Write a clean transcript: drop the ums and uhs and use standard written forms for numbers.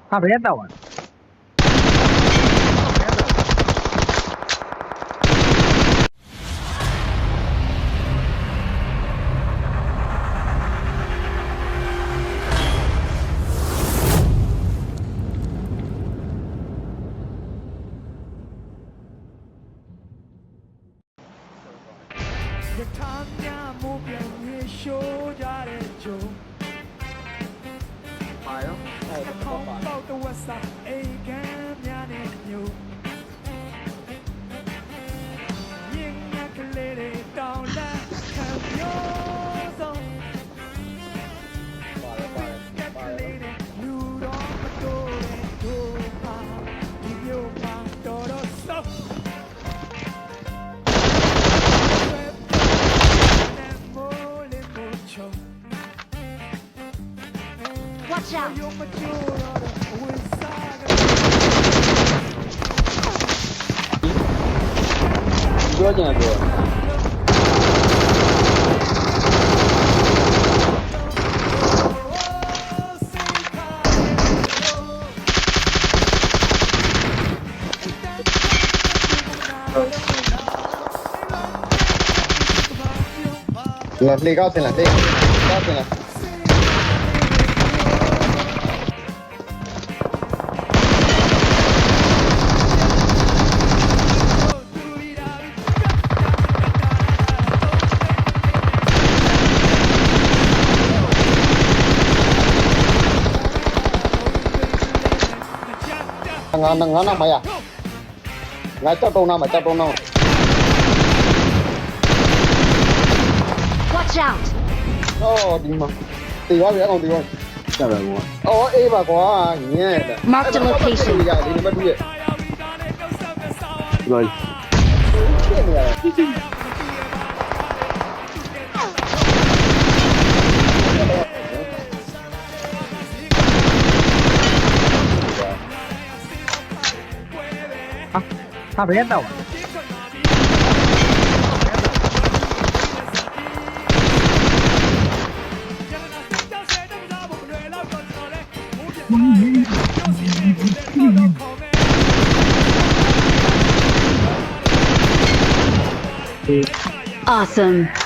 他别打我。Watch out! ပြောချင်တယ်ပြောလေကောက်စင်လားလေကောက်စင်လားငါနာမရငါကြောက်တုံးနာမကြောက်တုံးနာ Watch out! အော်ဒီမှာတေသွားပြီအကောင်တေသွားကြပါကွာအော်အေးပါကွာညံ့တယ် Mark the location. ဒီနံပါတ်2ရဲ့ဒီပါဖြစ်နေရတယ်他别打我。Awesome.